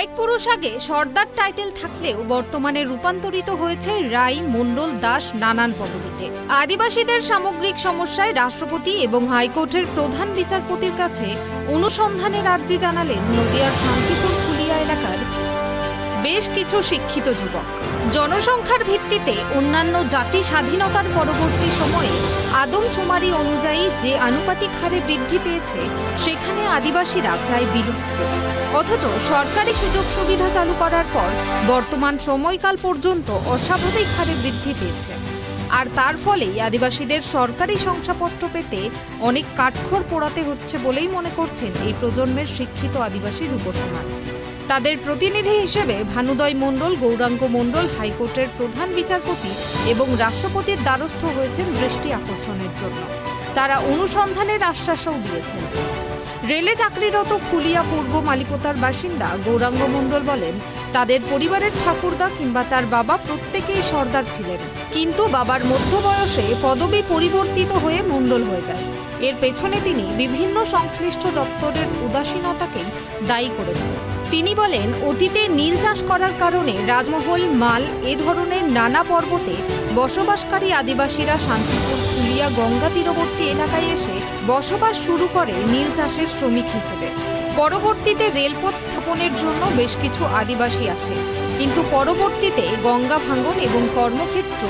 কয়েক পুরুষ আগে সর্দার টাইটেল থাকলেও বর্তমানে রূপান্তরিত হয়েছে রাই, মণ্ডল, দাস নানান পদবিতে। আদিবাসীদের সামগ্রিক সমস্যায় রাষ্ট্রপতি এবং হাইকোর্টের প্রধান বিচারপতির কাছে অনুসন্ধানের আর্জি জানালেন নদিয়ার শান্তিপুর ফুলিয়া এলাকার বেশ কিছু শিক্ষিত যুবক। জনসংখ্যার ভিত্তিতে অন্যান্য জাতি স্বাধীনতার পরবর্তী সময়ে আদমশুমারি অনুযায়ী যে আনুপাতিক হারে বৃদ্ধি পেয়েছে সেখানে আদিবাসীরা প্রায় বিলুপ্ত। অথচ সরকারি সুযোগ সুবিধা চালু করার পর বর্তমান সময়কাল পর্যন্ত অস্বাভাবিক হারে বৃদ্ধি পেয়েছে। আর তার ফলেই আদিবাসীদের সরকারি শংসাপত্র পেতে অনেক কাঠখড় পোড়াতে হচ্ছে বলেই মনে করছেন এই প্রজন্মের শিক্ষিত আদিবাসী যুব সমাজ। তাদের প্রতিনিধি হিসেবে ভানুদয় মণ্ডল, গৌরাঙ্গ মণ্ডল হাইকোর্টের প্রধান বিচারপতি এবং রাষ্ট্রপতির দ্বারস্থ হয়েছেন দৃষ্টি আকর্ষণের জন্য। তারা অনুসন্ধানের আশ্বাসও দিয়েছেন। রেলে চাকরিরত ফুলিয়া পূর্ব মালিপোতার বাসিন্দা গৌরাঙ্গ মণ্ডল বলেন, তাদের পরিবারের ঠাকুরদা কিংবা তার বাবা প্রত্যেকেই সর্দার ছিলেন, কিন্তু বাবার মধ্য বয়সে পদবি পরিবর্তিত হয়ে মণ্ডল হয়ে যায়। এর পেছনে তিনি বিভিন্ন সংশ্লিষ্ট দপ্তরের উদাসীনতাকেই দায়ী করেছেন। তিনি বলেন, অতীতে নীল চাষ করার কারণে রাজমহল, মাল এ ধরনের নানা পর্বতে বসবাসকারী আদিবাসীরা শান্তিপুর ফুলিয়া গঙ্গা তীরবর্তী এলাকায় এসে বসবাস শুরু করে নীল চাষের শ্রমিক হিসেবে। পরবর্তীতে রেলপথ স্থাপনের জন্য বেশ কিছু আদিবাসী আসে, কিন্তু পরবর্তীতে গঙ্গা ভাঙন এবং কর্মক্ষেত্র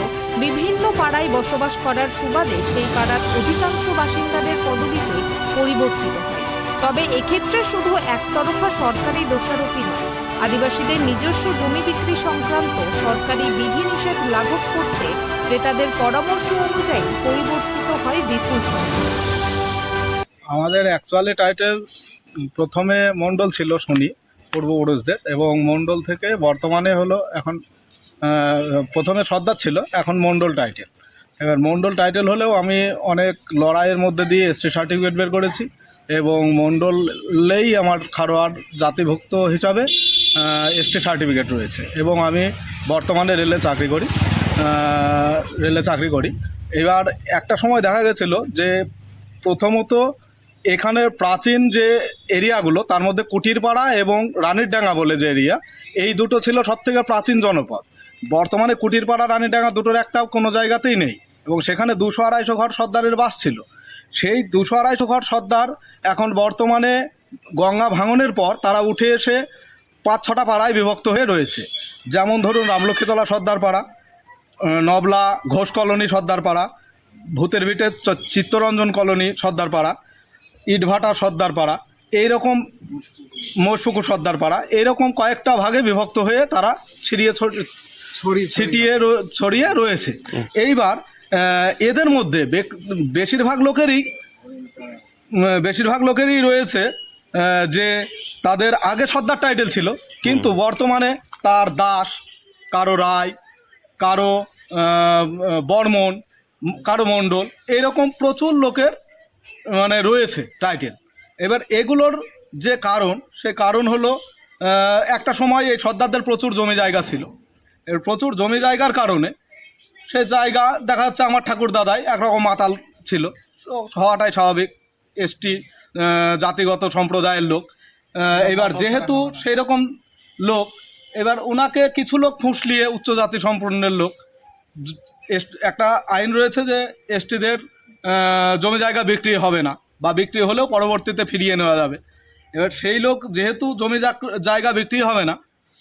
বিভিন্ন পাড়ায় বসবাস করার সুবাদে সেই পাড়ার অধিকাংশ বাসিন্দাদের পদবিতে পরিবর্তিত হয়। তবে এক্ষেত্রে শুধু একতরফা সরকারি দোষারোপই নয়, আদিবাসীদের নিজস্ব জমি বিক্রি সংক্রান্ত সরকারি বিধিনিষেধ লাঘব করতে ক্রেতাদের পরামর্শ অনুযায়ী পরিবর্তিত হয় বিপুল সংখ্যা। আমাদের অ্যাকচুয়ালি টাইটেল প্রথমে মণ্ডল ছিল শনি পূর্বপুরুষদের, এবং মণ্ডল থেকে বর্তমানে হলো এখন প্রথমে সর্দার ছিল, এখন মণ্ডল টাইটেল। এবার মণ্ডল টাইটেল হলেও আমি অনেক লড়াইয়ের মধ্যে দিয়ে এসটি সার্টিফিকেট বের করেছি, এবং মণ্ডলেই আমার খারোয়ার জাতিভুক্ত হিসাবে এসটি সার্টিফিকেট রয়েছে, এবং আমি বর্তমানে রেলে চাকরি করি। এবার একটা সময় দেখা গেছিলো যে প্রথমত এখানের প্রাচীন যে এরিয়াগুলো, তার মধ্যে কুটিরপাড়া এবং রানীরডাঙ্গা বলে যে এরিয়া, এই দুটো ছিল সবথেকে প্রাচীন জনপদ। বর্তমানে কুটিরপাড়া, রানীরডাঙ্গা দুটোর একটাও কোনো জায়গাতেই নেই, এবং সেখানে 200-250 ঘর সর্দারের বাস ছিল। সেই 200-250 ঘর সর্দার এখন বর্তমানে গঙ্গা ভাঙনের পর তারা উঠে এসে 5-6টা পাড়ায় বিভক্ত হয়ে রয়েছে। যেমন ধরুন রামলক্ষ্মীতলা সর্দার পাড়া, নবলা ঘোষ কলোনি সর্দার পাড়া, ভূতের ভিটের চিত্তরঞ্জন কলোনি সর্দার পাড়া, ইটভাটা সর্দার পাড়া, এইরকম মোষপুকুর সর্দার পাড়া, এইরকম কয়েকটা ভাগে বিভক্ত হয়ে তারা ছড়িয়ে রয়েছে। এইবার এদের মধ্যে বেশিরভাগ লোকেরই রয়েছে যে তাদের আগে সর্দার টাইটেল ছিল, কিন্তু বর্তমানে তার দাস, কারো রায়, কারো বর্মন, কারো মণ্ডল, এইরকম প্রচুর লোকের মানে রয়েছে টাইটেল। এবার এগুলোর যে কারণ, সে কারণ হলো একটা সময় এই সর্দারদের প্রচুর জমি জায়গা ছিল। এর প্রচুর জমি জায়গার কারণে সে জায়গা দেখা যাচ্ছে আমার ঠাকুর দাদাই একরকম মাতাল ছিল, হওয়াটাই স্বাভাবিক, এসটি জাতিগত সম্প্রদায়ের লোক। এবার যেহেতু সেই রকম লোক, এবার ওনাকে কিছু লোক ফুঁসলিয়ে উচ্চ জাতি সম্পন্নের লোক, একটা আইন রয়েছে যে এসটিদের জমি জায়গা বিক্রি হবে না, বা বিক্রি হলেও পরবর্তীতে ফিরিয়ে নেওয়া যাবে। এবার সেই লোক যেহেতু জমি জায়গা বিক্রি হবে না,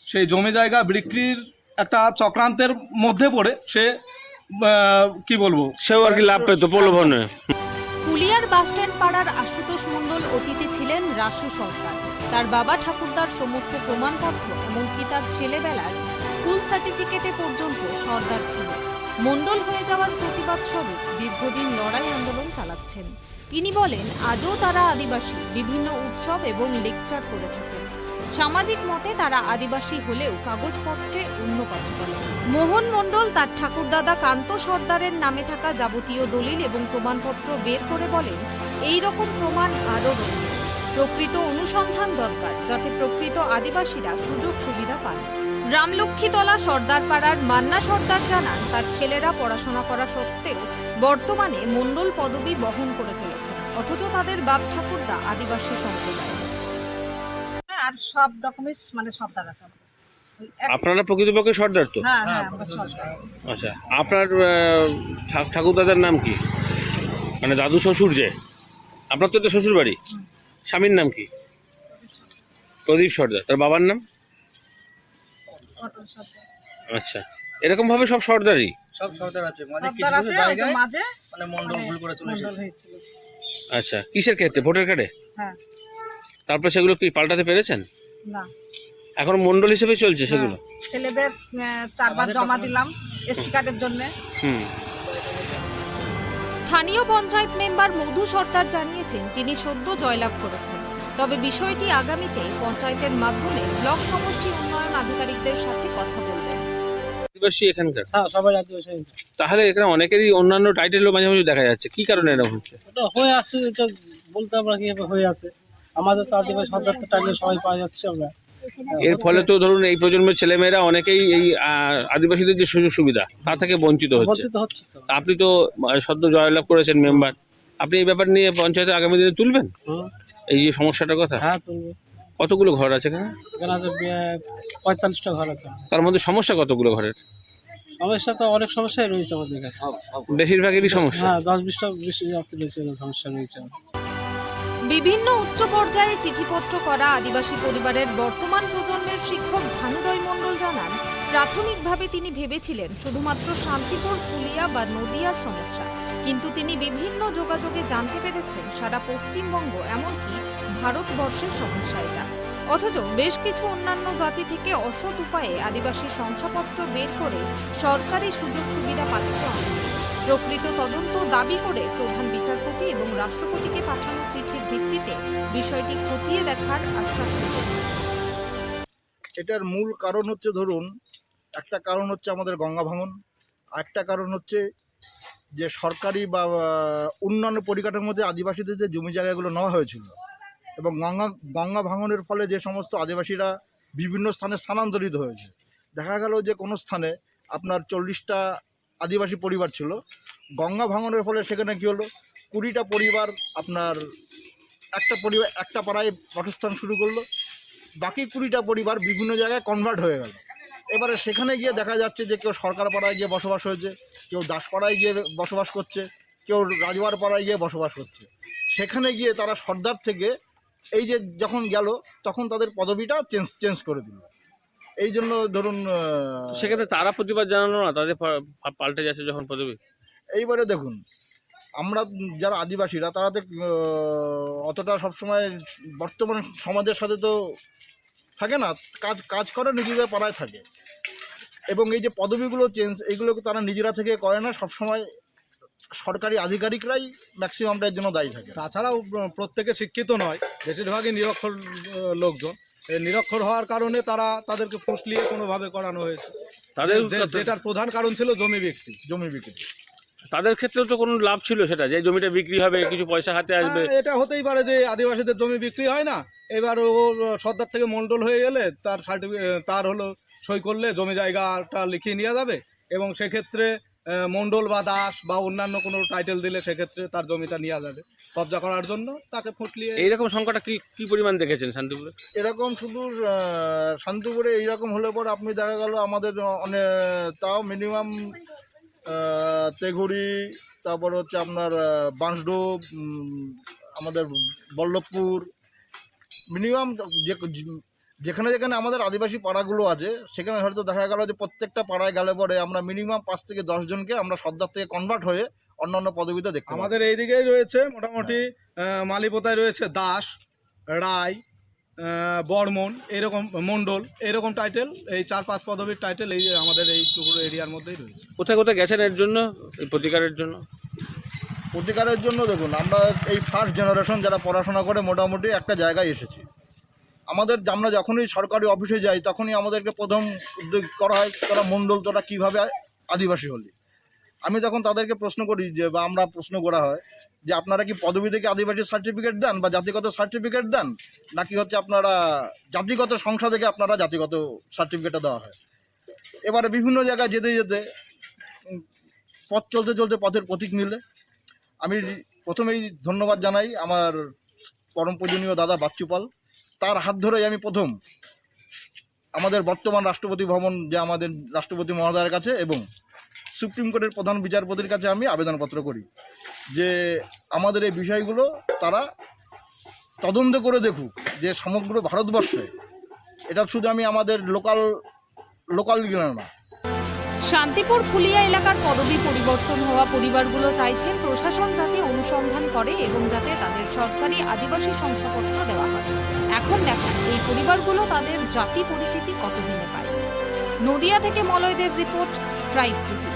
সেই জমি জায়গা বিক্রির একটা চক্রান্তের মধ্যে পড়ে সে কি বলবো, সেও আর কি লাভ পেত প্রলোভনে। ফুলিয়ার বাসস্ট্যান্ড পাড়ার আশুতোষ মণ্ডল অতীতে ছিলেন রাসু সরকার। তার বাবা ঠাকুরদার সমস্ত প্রমাণপত্র, এমনকি তার ছেলেবেলার স্কুল সার্টিফিকেটে পর্যন্ত সর্দার ছিল। মণ্ডল হয়ে যাওয়ার প্রতিবাদ স্বরূপ দীর্ঘদিন লড়াই আন্দোলন চালাচ্ছেন। তিনি বলেন, আজও তারা আদিবাসী, বিভিন্ন উৎসব এবং লেকচার করে থাকেন। সামাজিক মতে তারা আদিবাসী হলেও কাগজপত্রে অন্য কথা বলেন। মোহন মণ্ডল তার ঠাকুরদাদা কান্ত সর্দারের নামে থাকা যাবতীয় দলিল এবং প্রমাণপত্র বের করে বলেন, এই রকম প্রমাণ আরও রয়েছে। প্রকৃত অনুসন্ধান দরকার, যাতে প্রকৃত আদিবাসীরা সুযোগ সুবিধা পান। রামলক্ষ্মীতলা সর্দার পাড়ার মান্না সর্দার জানান, তার ছেলেরা পড়াশোনা করা সত্ত্বেও বর্তমানে মণ্ডল পদবি বহন করে চলেছে, অথচ তাদের বাপ ঠাকুরদা আদিবাসী সম্প্রদায়। আর সব ডকুমেন্টস মানে সব দ্বারা সব। আপনারা প্রকৃতপক্ষে সর্দার তো? হ্যাঁ হ্যাঁ আমরা সরকার। আচ্ছা, আপনার ঠাকুরদাদার নাম কি, মানে দাদু শ্বশুর যে? আপনার তো এটা শ্বশুর বাড়ি। স্বামীর নাম কি? প্রদীপ সর্দার। তার বাবার নাম? অটো সরকার। আচ্ছা, এরকম ভাবে সব সর্দারই? সব সরকার আছে, মাঝে সব কিছু দ্বারা কিছু আছে, জায়গায় মাঝে মানে মন্ডল ভুল করে চলে মন্ডল এসেছে। হয়েছিল। আচ্ছা, কিসের ক্ষেত্রে? ভোটার কার্ডে? হ্যাঁ। তারপর সেগুলো কি পাল্টাতে পেরেছেন? না। এখন মন্ডল হিসেবে চলছে সেগুলো? হ্যাঁ, ছেলেদের 4বার জমা দিলাম এসটি কার্ডের জন্য। হুম। স্থানীয় পঞ্চায়েত মেম্বার মধু সর্দার জানিয়েছেন তিনি সদ্য জয়লাভ করেছেন, তবে বিষয়টি আগামীতে পঞ্চায়েতের মাধ্যমে ব্লক সমষ্টি উন্নয়ন আধিকারিকদের সাথে কথা বলবেন। আদিবাসী এখানকার? হ্যাঁ, সবাই আদিবাসী। তাহলে এখানে অনেকেরই অন্যান্য টাইটেলও মাঝে মাঝে দেখা যাচ্ছে, কি কারণে এরকম হচ্ছে? ওটা হয়ে আসছে, এটা বলতে আমরা কিভাবে হয়ে আছে। আমাদের তো আদিবাসী সরকার টাইটেল সবাই পাওয়া যাচ্ছে আমরা। এর ফলে তো ধরুন এই প্রজন্মের ছেলেমেয়েরা অনেকেই এই আদিবাসীদের যে সুযোগ সুবিধা তা থেকে বঞ্চিত হচ্ছে। বঞ্চিত হচ্ছে তো। আপনি তো সদ্য জয়লাভ করেছেন মেম্বার, আপনি এই ব্যাপার নিয়ে পঞ্চায়েতে আগামী দিনে তুলবেন হুম। এই যে সমস্যাটার কথা? হ্যাঁ, তুলবে। কতগুলো ঘর আছে এখানে? এখানে আছে 45টা ঘর আছে। তার মধ্যে সমস্যা কতগুলো ঘরের? সমস্যা তো অনেক সমস্যাই রয়েছে আমাদের কাছে। বেশিরভাগেরই সমস্যা। হ্যাঁ, 10-20টা বেশি রয়েছে, সমস্যা রয়েছে। বিভিন্ন উচ্চ পর্যায়ে চিঠিপত্র করা আদিবাসী পরিবারের বর্তমান প্রজন্মের শিক্ষক ভানুদয় মণ্ডল জানান, প্রাথমিকভাবে তিনি ভেবেছিলেন শুধুমাত্র শান্তিপুর, ফুলিয়া বা নদিয়ার সমস্যা, কিন্তু তিনি বিভিন্ন যোগাযোগে জানতে পেরেছেন সারা পশ্চিমবঙ্গ এমনকি ভারতবর্ষের সমস্যা এটা। অথচ বেশ কিছু অন্যান্য জাতি থেকে অসৎ উপায়ে আদিবাসী শংসাপত্র বের করে সরকারি সুযোগ সুবিধা পাচ্ছে অনেকে। প্রকৃত তদন্ত দাবি করে প্রধান বিচারপতি এবং রাষ্ট্রপতিকে পাঠানো চিঠির ভিত্তিতে বিষয়টি খতিয়ে দেখার আশ্বাস দিয়েছেন। এটার মূল কারণ হচ্ছে, ধরুন একটা কারণ হচ্ছে আমাদের গঙ্গা ভাঙন, একটা কারণ হচ্ছে যে সরকারি বা উন্নয়ন পরিকাঠামোতে আদিবাসীদের যে জমি জায়গাগুলো নেওয়া হয়েছিল এবং গঙ্গা ভাঙনের ফলে যে সমস্ত আদিবাসীরা বিভিন্ন স্থানে স্থানান্তরিত হয়েছে। দেখা গেল যে কোনো স্থানে আপনার 40টা আদিবাসী পরিবার ছিল, গঙ্গা ভাঙনের ফলে সেখানে কী হলো, 20টা পরিবার আপনার একটা পাড়ায় বাসস্থান শুরু করলো, বাকি 20টা পরিবার বিভিন্ন জায়গায় কনভার্ট হয়ে গেল। এবারে সেখানে গিয়ে দেখা যাচ্ছে যে কেউ সরকার পাড়ায় গিয়ে বসবাস হয়েছে, কেউ দাসপাড়ায় গিয়ে বসবাস করছে, কেউ রাজওয়ার পাড়ায় গিয়ে বসবাস করছে। সেখানে গিয়ে তারা সর্দার থেকে এই যে যখন গেল তখন তাদের পদবিটা চেঞ্জ করে দিল। এই জন্য ধরুন সেক্ষেত্রে তারা প্রতিবাদ জানালো না, তাদের পাল্টে যাচ্ছে যখন পদবি? এইবারে দেখুন, আমরা যারা আদিবাসীরা তারা তো অতটা সবসময় বর্তমান সমাজের সাথে তো থাকে না, কাজ করে নিজেদের পাড়ায় থাকে, এবং এই যে পদবিগুলো চেঞ্জ এইগুলোকে তারা নিজেরা থেকে করে না, সবসময় সরকারি আধিকারিকরাই ম্যাক্সিমামটা এর জন্য দায়ী থাকে। তাছাড়াও প্রত্যেকে শিক্ষিত নয়, বেশিরভাগই নিরক্ষর লোকজন। এই নিরক্ষর হওয়ার কারণে তাদেরকে ফুসলিয়ে কোনোভাবে করানো হয়েছে। তাদের যেটার প্রধান কারণ ছিল জমি বিক্রি। তাদের ক্ষেত্রেও তো কোনো লাভ ছিল, সেটা যে জমিটা বিক্রি হবে, কিছু পয়সা হাতে আসবে। এটা হতেই পারে যে আদিবাসীদের জমি বিক্রি হয় না, এবার ও সর্দার থেকে মণ্ডল হয়ে গেলে তার হলো সই করলে জমি জায়গাটা লিখিয়ে নেওয়া যাবে, এবং সেক্ষেত্রে মণ্ডল বা দাস বা অন্যান্য কোনো টাইটেল দিলে সেক্ষেত্রে তার জমিটা নেওয়া যাবে কবজা করার জন্য, তাকে ফুটলিয়ে। এইরকম সংখ্যাটা কি পরিমাণ দেখেছেন শান্তিপুরে? এরকম শুধু শান্তিপুরে এইরকম হলে পরে আপনি দেখা গেল আমাদের অনেক, তাও মিনিমাম তেঘুরি, তারপর হচ্ছে আপনার বাঁশডোব, আমাদের বল্লভপুর, মিনিমাম যেখানে যেখানে আমাদের আদিবাসী পাড়াগুলো আছে সেখানে হয়তো দেখা গেল যে প্রত্যেকটা পাড়ায় গেলে পরে আমরা মিনিমাম 5 থেকে 10 জনকে আমরা সর্দার থেকে কনভার্ট হয়ে অন্যান্য পদবিতে দেখতে আমাদের এই দিকেই রয়েছে মোটামুটি মালিপোতায় রয়েছে দাস, রায়, বর্মন, এরকম মণ্ডল, এরকম টাইটেল, এই 4-5 পদবীর টাইটেল এই আমাদের এই টুকরো এরিয়ার মধ্যেই রয়েছে। কোথায় কোথায় গেছেন এর জন্য, এই প্রতিকারের জন্য? প্রতিকারের জন্য দেখুন, আমরা এই ফার্স্ট জেনারেশন যারা পড়াশোনা করে মোটামুটি একটা জায়গায় এসেছি। আমরা যখনই সরকারি অফিসে যাই তখনই আমাদেরকে প্রথম উদ্যোগ করা হয়, তোরা মণ্ডল, তোরা কীভাবে আদিবাসী হলি। আমি তখন তাদেরকে প্রশ্ন করি যে, বা আমরা প্রশ্ন করা হয় যে আপনারা কি পদবী থেকে আদিবাসী সার্টিফিকেট দেন বা জাতিগত সার্টিফিকেট দেন, নাকি হচ্ছে আপনারা জাতিগত সংস্থা থেকে আপনারা জাতিগত সার্টিফিকেটটা দেওয়া হয়। এবারে বিভিন্ন জায়গায় যেতে যেতে পথ চলতে চলতে পথের প্রতীক মিলে আমি প্রথমেই ধন্যবাদ জানাই আমার পরম পূজনীয় দাদা বাচ্চু পাল, তার হাত ধরেই আমি প্রথম আমাদের বর্তমান রাষ্ট্রপতি ভবন যে আমাদের রাষ্ট্রপতি মহোদয়ের কাছে এবং সুপ্রিম কোর্টের প্রধান বিচারপতির কাছে আমি আবেদনপত্র করি যে আমাদের এই বিষয়গুলো তারা তদন্ত করে দেখুক, যে সমগ্র ভারতবর্ষে এটা শুধু আমি আমাদের লোকাল না। শান্তিপুর ফুলিয়া এলাকার পদবি পরিবর্তন হওয়া পরিবারগুলো চাইছেন প্রশাসন যাতে অনুসন্ধান করে এবং যাতে তাদের সরকারি আদিবাসী শংসাপত্র দেওয়া হয়। এখন দেখেন এই পরিবারগুলো তাদের জাতি পরিচিতি কতদিনে পায়। নদিয়া থেকে মলয়দের রিপোর্ট, ট্রাইব টিভি।